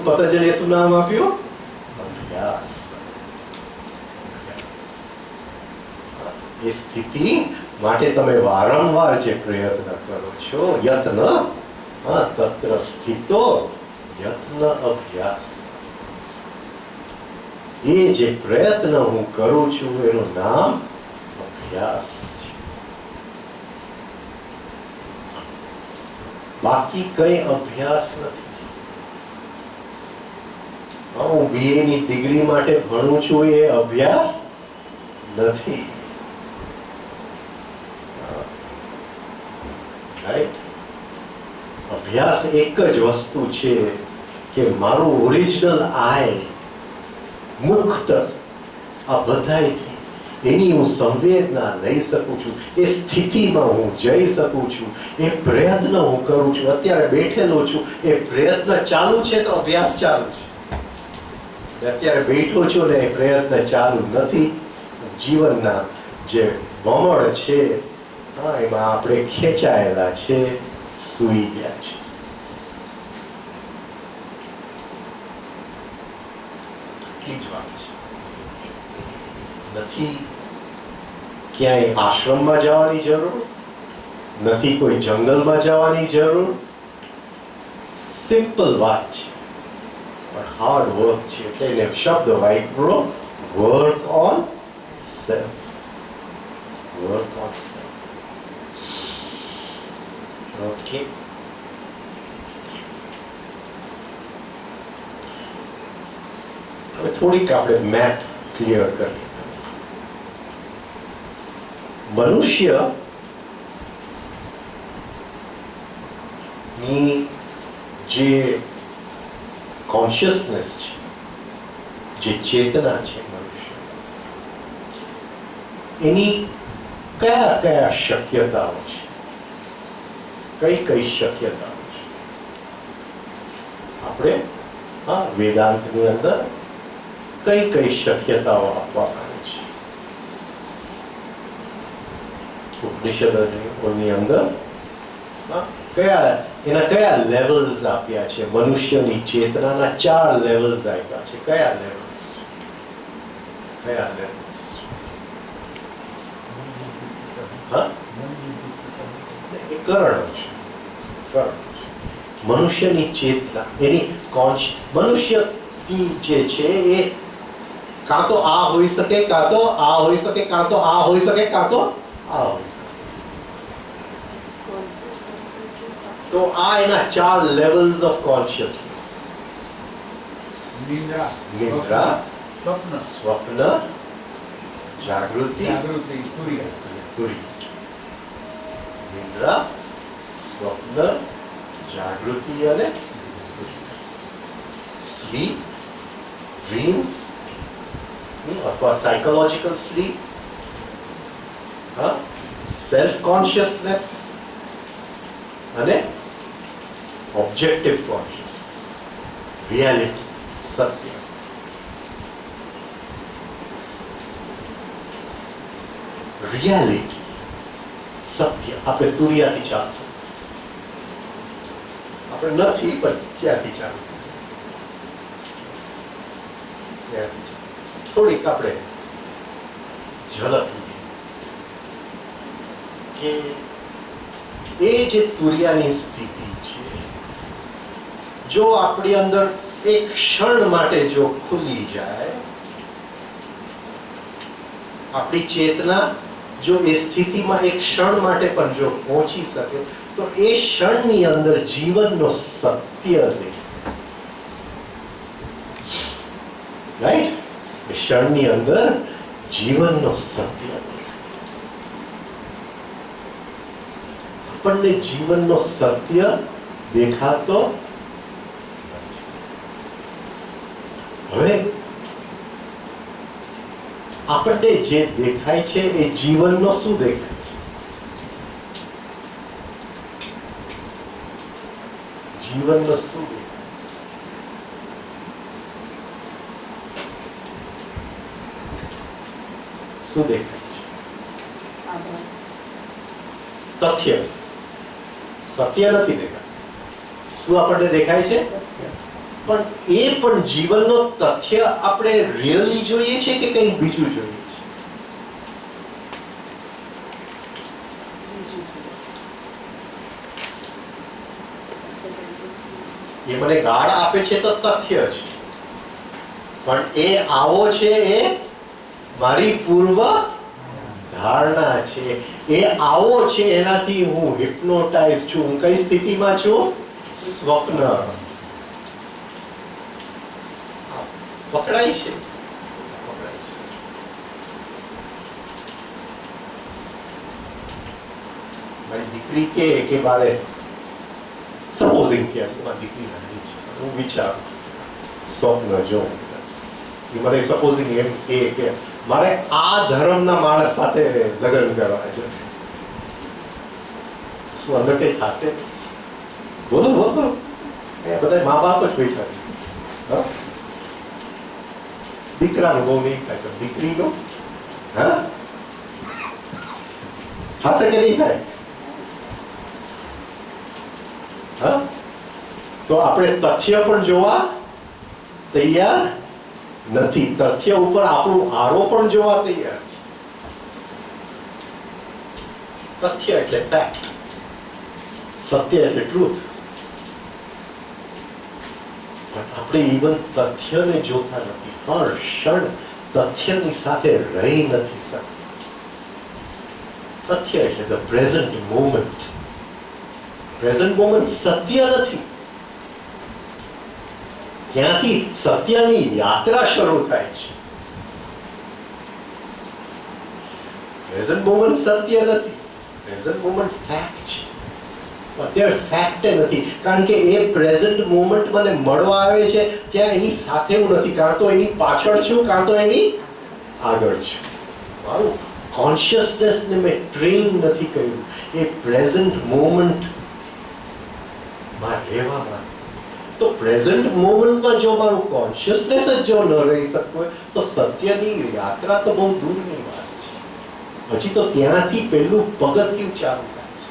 પતંજલિએ શું નામ આપ્યું? અભ્યાસ. એ સ્થિતિ માટે તમે વારંવાર જે પ્રયત્ન કરો છો, યત્ન, તત્ર સ્થિતો યત્ન અભ્યાસ. એ જે પ્રયત્ન હું કરું છું એનું નામ અભ્યાસ છે. બાકી કઈ અભ્યાસ નથી. હું BA ની ડિગ્રી માટે ભણું છું એ અભ્યાસ નથી. અભ્યાસ એક જ વસ્તુ છે કે મારું ઓરિજિનલ આય મુક્ત આ બધાયથી એની હું સંવેદના લઈ શકું છું, એ સ્થિતિમાં હું જઈ શકું છું. એ પ્રયત્ન હું કરું છું. અત્યારે બેઠેલો છું, એ પ્રયત્ન ચાલુ છે તો અભ્યાસ ચાલુ છે. અત્યારે બેઠો છું ને એ પ્રયત્ન ચાલુ નથી. જીવનના જે વમળ છે એમાં આપણે ખેંચાયેલા છે, સૂઈ ગયા છે. એટલી જ વાત છે. નથી ક્યાંય આશ્રમમાં જવાની જરૂર, નથી કોઈ જંગલમાં જવાની જરૂર. સિમ્પલ વાત છે પણ હાર્ડ વર્ક છે. એટલે એને શબ્દ વાપરો, work own self. Work own self. Okay. હવે થોડીક આપણે મેપ ક્લિયર કરીએ. મનુષ્ય ની જે કોન્શિયસનેસ છે, જે ચેતના છે મનુષ્ય, એની કયા કયા શક્યતાઓ છે? કઈ કઈ શક્યતાઓ છે? આપણે વેદાંતની અંદર કઈ કઈ શક્યતાઓ આપવામાં આવે છે? ઉપનિષદોની અંદર એના કયા લેવલ્સ આપ્યા છે? મનુષ્યની ચેતનાના 4 લેવલ્સ આપ્યા છે. કયા લેવલ્સ? કયા લેવલ્સ? એ કરણ છે. મનુષ્યની ચેતના, એની મનુષ્ય જે છે એ કાં તો આ હોઈ શકે, કાં તો આ હોઈ શકે, કાં તો આ હોઈ શકે, કાં તો આ હોઈ શકે. તો આ એના 4 લેવલ્સ ઓફ કોન્શિયસનેસ. નિદ્રા, સ્વપ્ન, જાગૃતિ, તુર્ય. નિદ્રા, સ્વપ્ન, જાગૃતિ અને સ્લીપ, ડ્રીમ્સ અથવા સાયકોલોજીકલ સ્લીપ, સેલ્ફ કોન્શિયસનેસ અને ઓબ્જેક્ટિવ કોન્શિયસનેસ, રિયાલિટી, સત્ય. રિયાલિટી, સત્ય. આપણે તુર્યાથી ચાલતું, આપણે નથી પણ ક્યાંથી ચાલતું. થોડીક આપણે ઝલક કે એ જે તુર્યાની સ્થિતિ છે, જો આપણી અંદર એક ક્ષણ માટે જો ખુલી જાય, આપણી ચેતના જો એ સ્થિતિમાં એક ક્ષણ માટે પણ જો પહોંચી શકે તો એ ક્ષણની અંદર જીવનનો સત્ય દેખાય. રાઈટ? એ ક્ષણની અંદર જીવનનો સત્ય. આપણને જીવનનો સત્ય દેખાતો હવે આપણને જે દેખાય છે એ જીવનનો શું દેખાય છે? જીવનનો શું દેખાય? શું દેખાય છે? તથ્ય. સત્ય નથી દેખાતું. શું આપણને દેખાય છે? પણ એ પણ જીવનનો તથ્ય આપણે રિયલી જોઈએ છે કે કંઈક બીજું જોઈએ છે? એ મને ગાળ આપે છે તો તથ્ય છે, પણ એ આવો છે એ મારી પૂર્વ ધારણા છે. એ આવો છે એનાથી હું હિપ્નોટાઇઝ છું. હું કઈ સ્થિતિમાં છું? સ્વપ્ન. પકડાય છે. મારી દીકરી કે મારે સપોઝિંગ કે દીકરી નથી છે, હું વિચારું સ્વપ્ન જોઉં, મને સપોઝિંગ એમ કે મારે આ ધર્મના માણસ સાથે લગ્ન કરવા છે. શું અંદર કઈ થશે? બોલો બોલો. એ બધા મા બાપ જ બેઠા છે. દીકરાનો બહુ નહીં થાય, દીકરીનો હા થશે કે નહીં થાય? હા, તો આપણે તથ્ય પણ જોવા તૈયાર નથી. તથ્ય ઉપર આપણું આરોપણ જોવા તૈયાર છે. તથ્ય એટલે ફેક્ટ, સત્ય એટલે ટ્રુથ. પણ આપણે ઇવન તથ્યને જોતા નથી. હર ક્ષણ તથ્યની સાથે રહી નથી શકતા. તથ્ય એટલે the present moment. Present moment સત્ય નથી. ત્યાંથી સત્યની યાત્રા શરૂ થાય છે. પ્રેઝન્ટ મોમેન્ટ સત્ય નથી, પ્રેઝન્ટ મોમેન્ટ ફેક્ટ છે. અત્યારે ફેક્ટ નથી, કારણ કે એ પ્રેઝન્ટ મોમેન્ટ મને મળવા આવે છે ત્યાં એની સાથે હું નથી, કાં તો એની પાછળ છું કાં તો એની આગળ છું. મારું કોન્શિયસનેસને મેં ટ્રેન નથી કર્યું એ પ્રેઝન્ટ મોમેન્ટ માં રહેવા માટે. તો પ્રેઝન્ટ મોમેન્ટમાં જો મારું કોન્શિયસનેસ જ જો ન રહી શકતું હોય તો સત્યની યાત્રા તો બહુ દૂરની વાત છે. હજી તો ત્યાંથી પહેલું પગથિયું ચાલુ થાય છે.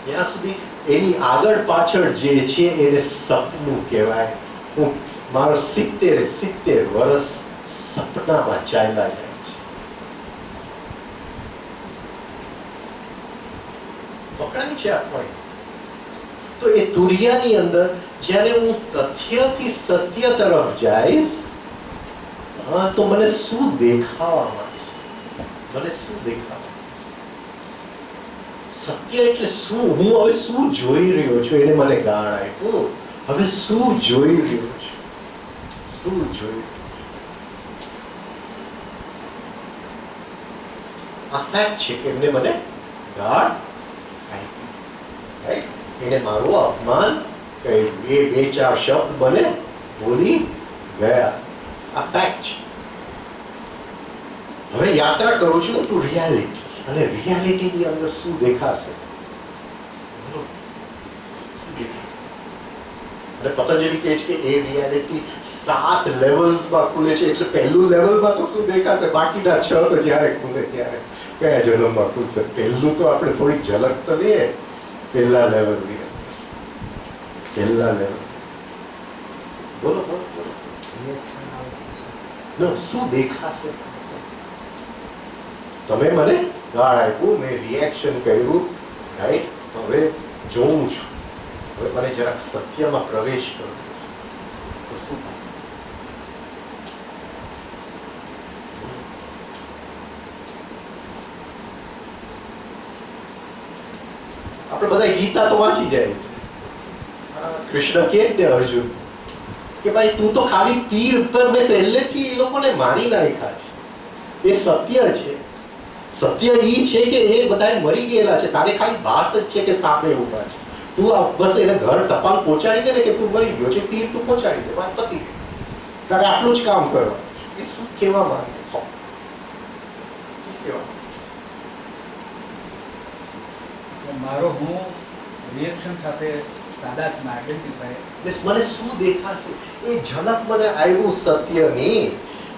ત્યાં સુધી એની આગળ પાછળ જે છે એને સપનું કહેવાય. હું મારો 70 વર્ષ સપનામાં ચાલ્યા જાય છે. પકડાય છે આ પોઈન્ટ. તો એ તુરિયાની અંદર જ્યારે હું તથ્યથી સત્ય તરફ જઈશ તો મને શું દેખાવા મળશે? મને શું દેખાવા મળશે? સત્ય એટલે શું? હું હવે શું જોઈ રહ્યો છું? એને મને ગાળ આપ્યું. હવે શું જોઈ રહ્યો છું? શું જોઈ રહ્યો છું? આ ફેક્ટ છે કે એમને મને ગાળ આપી. રાઈટ? એને મારું અપમાન કર્યું. એ 2-4 શબ્દ મને બોલી ગયા. આ ફેક્ટ છે. હવે યાત્રા કરું છું ટુ રિયાલિટી. અને રિયાલિટીની અંદર શું દેખાશે? શું દેખાશે? અને પતંજલિ કહે છે કે એ રિયાલિટી 7 લેવલ્સમાં ખુલે છે. એટલે પહેલું લેવલમાં તો શું દેખાશે? બાકીના 6 તો જ્યારે ખુલે ત્યારે કયા જન્મમાં ખુલશે? પહેલું તો આપણે થોડીક ઝલક તો લઈએ. પહેલા લેવલ બોલો શું દેખાશે? તમે મને ગાળ આપ્યું, મેં રિએક્શન કર્યું, રાઈટ? હવે જોઉં છું. હવે મને જરાક સત્યમાં પ્રવેશ કરો તો શું થશે? આપણે બધા ગીતા તો વાંચી જાય છે. કૃષ્ણ કે અર્જુન કે ભાઈ તું તો ખાલી તીર પર મેં પહેલેથી એ લોકોને મારી નાખ્યા છે. એ સત્ય છે. સત્ય ઈ છે કે એ બધા મરી ગયેલા છે. તારે ખાલી ભાસ જ છે કે સાપે ઉભા છે. તું બસ એને ઘર ટપાલ પહોંચાડી દે ને કે તું મરી ગયો છે. તીર તું પહોંચાડી દે, વાત પતી ગઈ. તારે આટલું જ કામ કરવાનું. એ શું કહેવા માંગે? શું કહેવા મારો હું રિએક્શન સાથે તાદાત્મ્ય આઈડેન્ટિફાય. મને શું દેખાશે? એ ઝલક મને આવ્યું સત્યની.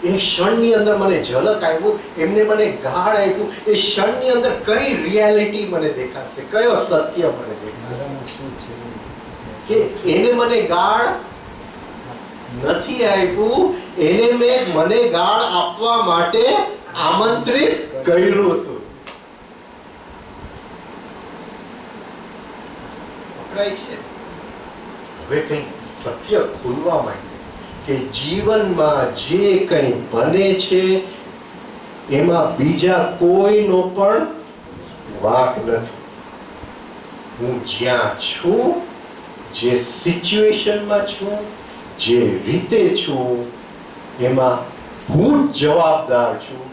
એ ક્ષણની અંદર મને ઝલક આવ્યું. એમને મને ગાળ આપ્યું. એ ક્ષણની અંદર કઈ રિયાલિટી મને દેખાશે? કયો સત્ય મને દેખાશે? કે એને મને ગાળ નથી આપ્યું, એને મેં મને ગાળ આપવા માટે આમંત્રિત કર્યું હતું. પકડાય છે? હવે કંઈ સત્ય ખુલવા માંડે કે જીવનમાં જે કંઈ બને છે એમાં બીજા કોઈનો પણ વાંક નથી. હું જ્યાં છું, જે સિચ્યુએશનમાં છું, જે રીતે છું, એમાં હું જ જવાબદાર છું.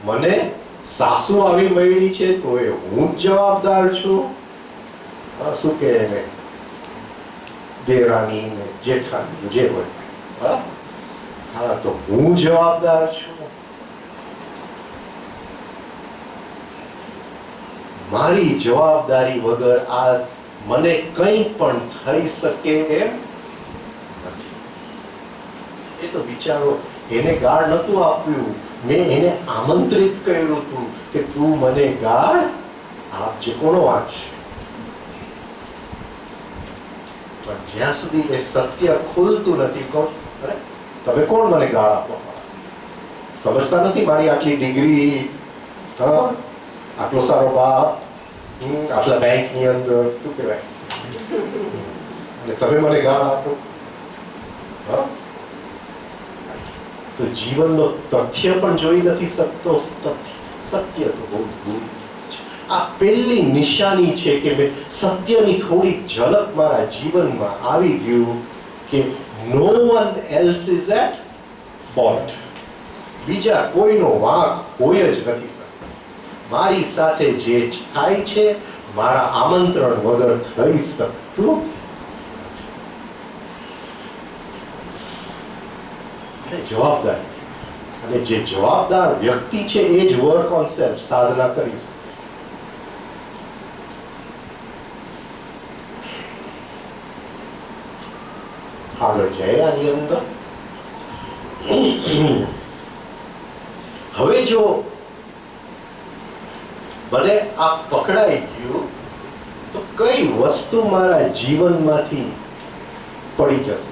મને સાસુ આવી મળી છે તો એ હું જ જવાબદાર છું. શું કે એને દેરાણી ને જેઠાણી જે હોય, હા, તો હું જવાબદાર છું. મારી જવાબદારી વગર આ મને કંઈ પણ થઈ શકે એમ નથી. એ તો બિચારો, એને ગાળ નતું આપ્યું, મેં એને આમંત્રિત કર્યું હતું કે તું મને ગાળ આપજે. કોનો વાંક છે? પણ જ્યાં સુધી એ સત્ય ખુલતું નથી, કોણ તમે કોણ મને ગાળ આપવા? સમજતા નથી મારી આટલી ડિગ્રી, આટલો સારો બાપ, આટલા બેંકની અંદર, શું કહેવાય, અને તમે મને ગાળ આપો. તો જીવનનો તથ્ય પણ જોઈ નથી શકતો. સત્ય તો બહુ દૂર છે. આ પહેલી નિશાની છે કે મેં સત્યની થોડી ઝલક મારા જીવનમાં આવી ગયું કે no one else is at fault. બીજા કોઈનો વાંક હોય જ નથી શકતો. મારી સાથે જે થાય છે મારા આમંત્રણ વગર થઈ શકતું. જવાબદારી, અને જે જવાબદાર વ્યક્તિ છે એ જ વર્ક ઓન સેલ્ફ સાધના કરી શકે. આગળ જાય આની અંદર. હવે જો મને આ પકડાઈ ગયું તો કઈ વસ્તુ મારા જીવનમાંથી પડી જશે?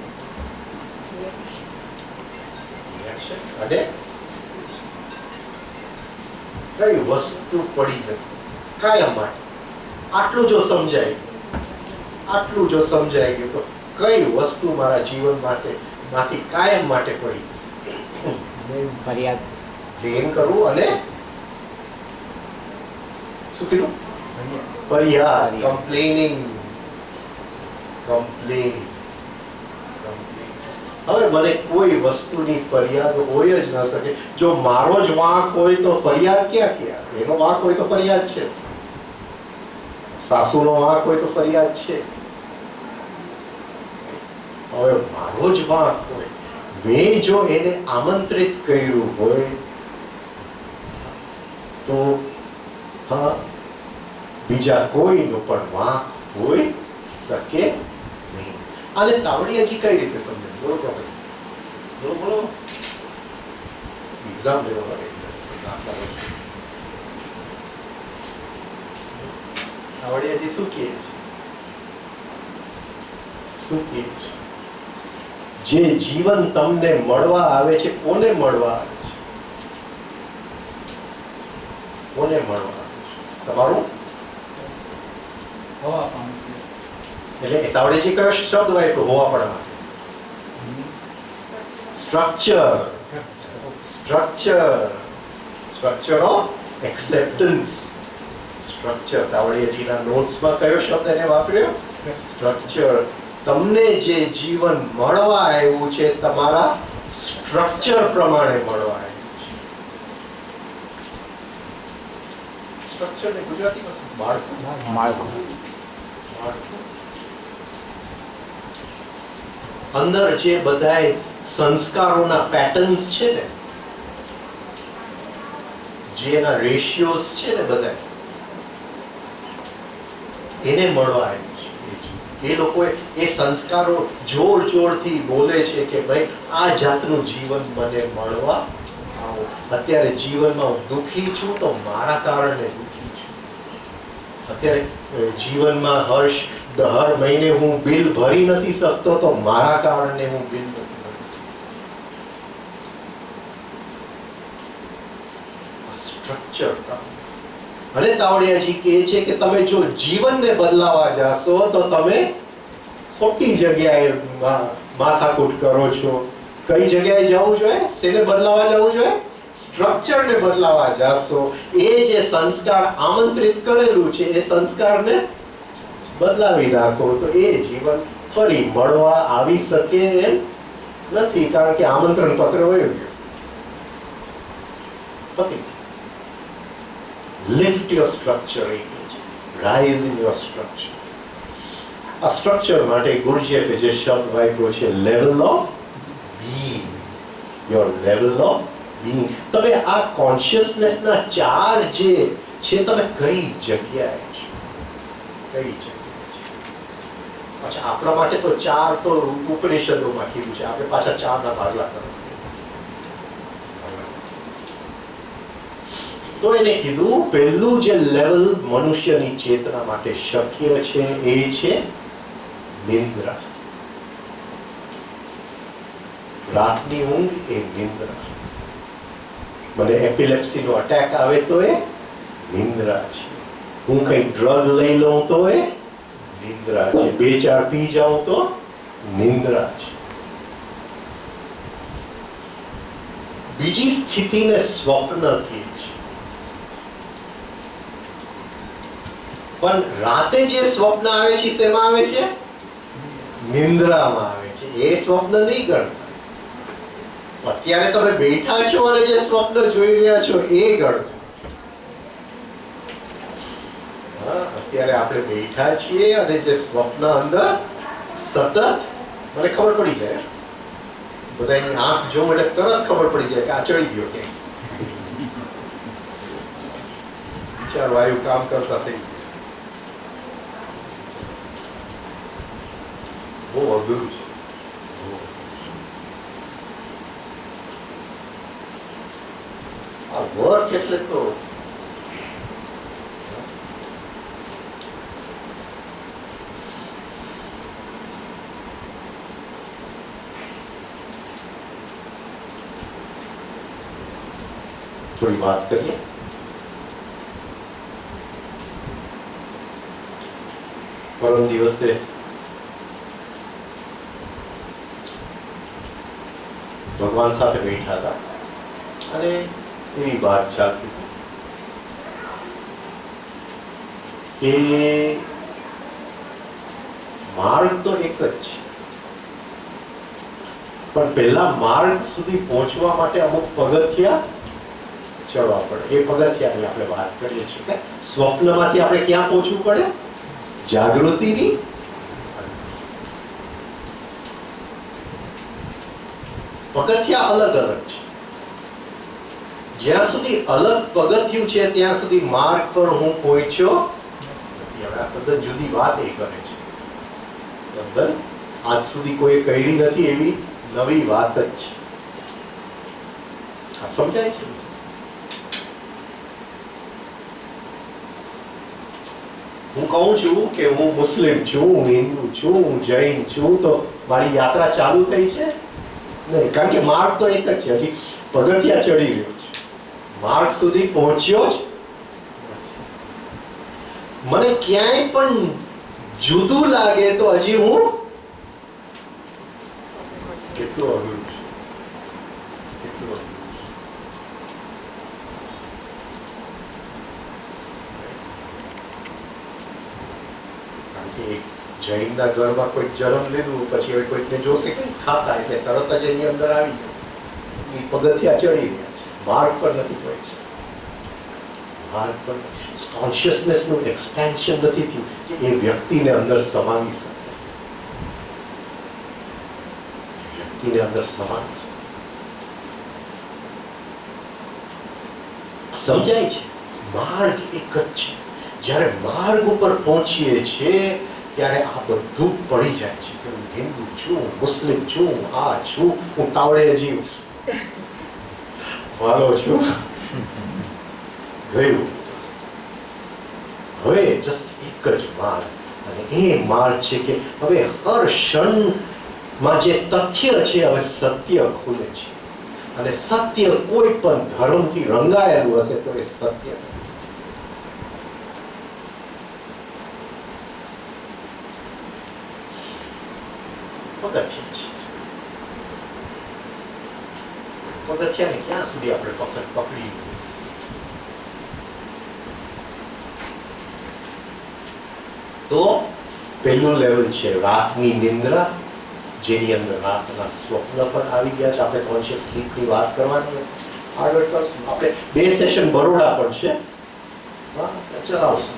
અને કઈ વસ્તુ પડી જશે કાયમ માટે? આટલું જો સમજાય ગયું તો કઈ વસ્તુ મારા જીવન માંથી કાયમ માટે પડી જશે? ફરિયાદ, બ્લેમ કરવું અને શું કીધું? ફરિયાદ, કમ્પ્લેનિંગ. હવે મને કોઈ વસ્તુની ફરિયાદ હોય જ ન શકે. જો મારો જ વાંક હોય તો ફરિયાદ ક્યાંથી આવે? એનો વાંક હોય તો ફરિયાદ છે. સાસુનો વાંક હોય તો ફરિયાદ છે. હવે મારો જ વાંક હોય, મેં જો એને આમંત્રિત કર્યું હોય તો બીજા કોઈનો પણ વાંક હોય શકે નહીં. આને તાવડીયાજી કઈ રીતે સમજે? બોલો પ્રોફેસર, બોલો. એક્ઝામ લેવા માટે તાવડીયાજી શું કહે છે? જે જીવન તમને મળવા આવે છે, કોને મળવા આવે છે? તમારું એટલે તાવડેજી કયો શબ્દ વાપર્યો હોવા પડવા? Structure of acceptance. સ્ટ્રક્ચર. તાવડેજીના નોટ્સમાં કયો શબ્દ એને વાપર્યો? સ્ટ્રક્ચર. તમને જે જીવન મળવા આવ્યું છે તમારા સ્ટ્રક્ચર પ્રમાણે મળવા આવ્યું છે. સ્ટ્રક્ચર ને ગુજરાતીમાં શું? માળખું. અંદર જે બધાય સંસ્કારોના પેટર્ન્સ છે ને, જે એના રેશિયોઝ છે ને, બધા એને મળવા આવ્યું છે. એ લોકોએ એ સંસ્કારો જોરથી બોલે છે કે ભાઈ આ જાતનું જીવન મને મળવા આવો. અત્યારે જીવનમાં હું દુઃખી છું તો મારા કારણે દુઃખી છું. અત્યારે જીવનમાં હર્ષ હર મહિને હું બિલ ભરી નથી શકતો તો મારા કારણે હું બિલ નથી ભરી શકતો. સ્ટ્રક્ચર. અને તાવડિયાજી કહે છે કે તમે જો જીવનને બદલાવા જાશો તો તમે ખોટી જગ્યાએ માથાકૂટ કરો છો. કઈ જગ્યાએ જવું જોઈએ? શેને બદલાવા જવું જોઈએ? સ્ટ્રક્ચરને બદલાવા જાશો. એ જે સંસ્કાર આમંત્રિત કરેલું છે એ સંસ્કારને બદલાવી નાખો તો એ જીવન ફરી મળવા આવી શકે એમ નથી, કારણ કે આમંત્રણ પત્ર વયું ગયું. Lift your structure, rise in your structure. આ સ્ટ્રક્ચર માટે ગુરુજીએ જે શબ્દ વાપર્યો છે, level of being. Your level of being. તમે આ કોન્શિયસનેસના ચાર જે છે, તમે કઈ જગ્યાએ છો? કઈ જગ્યાએ? અચ્છા, આપણા માટે તો ચાર તો ઉપનિષદોમાં કીધું છે, આપણે પાછા ચારના ભાગલા કરો તો એને કીધું પહેલું જે લેવલ મનુષ્યની ચેતના માટે શક્ય છે એ છે નિંદ્રા. રાતની ઊંઘ એ નિંદ્રા. મને એપિલેપ્સીનો અટેક આવે તો એ નિંદ્રા છે. હું કઈ ડ્રગ લઈ લઉં તો એ નિંદ્રા છે. 2-4 પી જાઉં તો નિંદ્રા છે. બીજી સ્થિતિને સ્વપ્ન કહે છે. પણ રાતે જે સ્વપ્ન આવે છે શેમાં આવે છે? નિંદ્રામાં આવે છે. એ સ્વપ્ન નહીં ગણતા. અત્યારે તમે બેઠા છો અને જે સ્વપ્ન જોઈ રહ્યા છો એ ગણજો. અત્યારે આપણે બેઠા છીએ અને જે સ્વપ્ન અંદર સતત મને ખબર પડી જાય, બધાની આંખ જોઉં એટલે તરત ખબર પડી જાય કે આ ચડી ગયો કે ચાર વાયુ કામ કરતા થઈ ગયા. બહુ અઘરું છે. આ વર્ક એટલે તો થોડી વાત કરીએ. પરમ દિવસે ભગવાન સાથે બેઠા હતા અને એવી વાત ચાલતી હતી કે માર્ગ તો એક જ છે, પણ પહેલા માર્ગ સુધી પહોંચવા માટે અમુક પગથિયા ચડવા પડે. એ પગથિયાની આપણે વાત કરીએ છીએ. સ્વપ્નમાંથી આપણે ક્યાં પહોંચવું પડે? જાગૃતિની પગથિયા અલગ અલગ છે. જ્યાં સુધી અલગ પગથિયું છે ત્યાં સુધી માર્ગ પર હું પહોંચ્યો નથી. હવે આ તદ્દન જુદી વાત એ કરે છે. તદ્દન આજ સુધી કોઈ કરી નથી એવી નવી વાત જ છે. આ સમજાય છે? હું કહું છું કે હું મુસ્લિમ છું, હું હિન્દુ છું, હું જૈન છું, તો મારી યાત્રા ચાલુ થઈ છે નહીં, કારણ કે માર્ગ તો એક જ છે. હજી પગથિયા ચડી રહ્યો છે, માર્ગ સુધી પહોંચ્યો જ. મને ક્યાંય પણ જુદું લાગે તો હજી હું કેટલું અઘરું છે, કેટલું અઘરું છે. જૈનના ઘરમાં કોઈ જન્મ લીધું પછી હવે કોઈને જોશે કે ખાતા એટલે તરત જ એની અંદર આવી જશે. એ પગથિયા ચડી રહ્યા છે, માર્ગ પર નથી પહોંચ્યા. માર્ગ પર કોન્શિયસનેસનું એક્સપેન્શન નથી થયું કે એ વ્યક્તિને અંદર સમાવી શકે, વ્યક્તિને અંદર સમાવી શકે. સમજાય છે? માર્ગ એક જ છે. જ્યારે માર્ગ ઉપર પહોંચીએ છીએ ત્યારે આ બધું પડી જાય છે કે હું હિન્દુ છું, મુસ્લિમ છું, આ છું, હું તાવડે જીવ છું, વાલો છું, ગયું. હવે જસ્ટ એક જ માર્ગ, અને એ માર્ગ છે કે હવે હર ક્ષણમાં જે તથ્ય છે હવે સત્ય ખુલે છે, અને સત્ય કોઈ પણ ધર્મથી રંગાયેલું હશે તો એ સત્ય નથી. પગથિયાને ક્યાં સુધી આપણે પકડી તો પહેલું લેવલ છે રાતની નિંદ્રા, જેની અંદર રાતના સ્વપ્ન પણ આવી ગયા છે. આપણે કોન્શિયસ સ્લીપની વાત કરવાની આગળ કરશું. આપણે 2 સેશન બરોડા પણ છે, ચલાવશું.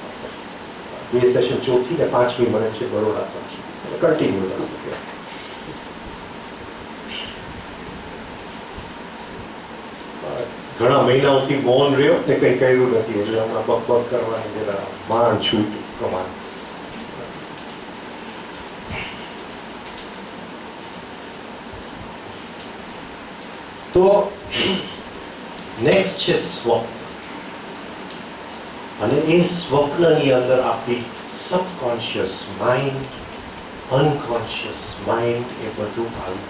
2 સેશન 4th ને 5મી મળે છે બરોડા પણ છે, કન્ટિન્યુ કરશું. ઘણા મહિનાઓથી મૌન રહ્યો ને કંઈ કર્યું નથી, એટલે હમણાં બક કરવાની જરા માણ છૂટ પ્રમાણે. તો નેક્સ્ટ છે સ્વપ્ન, અને એ સ્વપ્નની અંદર આપણી સબકોન્શિયસ માઇન્ડ, અનકોન્શિયસ માઇન્ડ એ બધું આવી,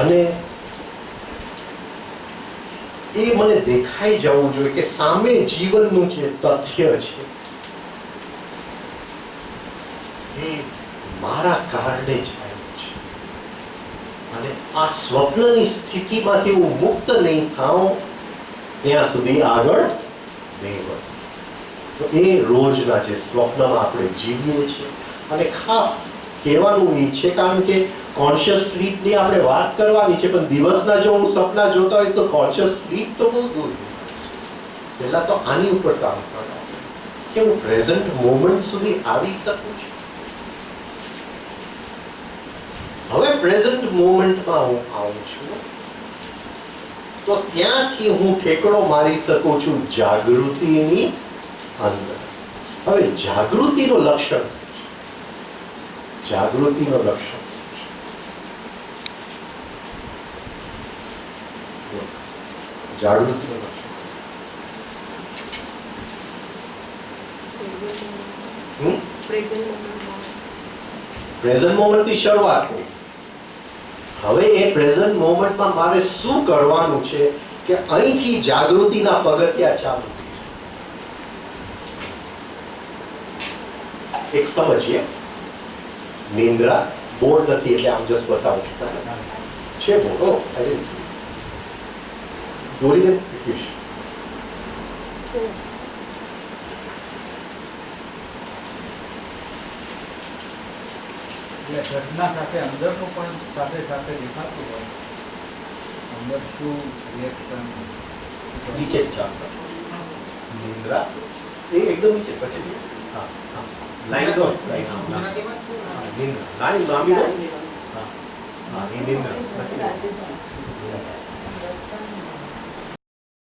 અને એ મને દેખાઈ જવું જોઈએ કે સામે જીવનનું જે તથ્ય છે એ મારા કારણે જ આવ્યું છે, અને આ સ્વપ્નની સ્થિતિમાંથી હું મુક્ત નહીં થાઉં ત્યાં સુધી આગળ નહીં વધું. તો એ રોજના જે સ્વપ્નમાં આપણે જીવીએ છીએ, અને ખાસ કહેવાનું એ છે કારણ કે કોન્શિયસ સ્લીપની આપણે વાત કરવાની છે, પણ દિવસના જો હું સપના જોતા હોઈશ તો કોન્શિયસ સ્લીપ તો બહુ દૂર. પહેલા તો આની ઉપર કામ કરવાનું કે હું પ્રેઝન્ટ મોમેન્ટ સુધી આવી શકું છું. હવે પ્રેઝન્ટ મોમેન્ટમાં હું આવું છું તો ત્યાંથી હું ઠેકડો મારી શકું છું જાગૃતિની અંદર. હવે જાગૃતિનો લક્ષણ શું છે? જાગૃતિનો લક્ષણ શું? જાગૃતિનો લક્ષણ પ્રેઝન્ટ મોમેન્ટથી શરૂઆત થઈ. હવે એ પ્રેઝન્ટ મોમેન્ટમાં મારે શું કરવાનું છે કે અહીંથી જાગૃતિના પગથિયા ચાલુ. એક સમજીએ, નિંદ્રા બોર્ડ નથી એટલે આમ જસ્ટ બતાવું છે બોર્ડ. દોરીને ઘટના સાથે અંદરનું પણ સાથે સાથે દેખાતું હોય, અંદર શું રિએક્શન નીચે જ ચાલતા. નિંદ્રા એ એકદમ નીચે, પછી હા હા લાઈન દો, નિંદ્રા લાઈન લાંબી દો. હા એ નિંદ્રા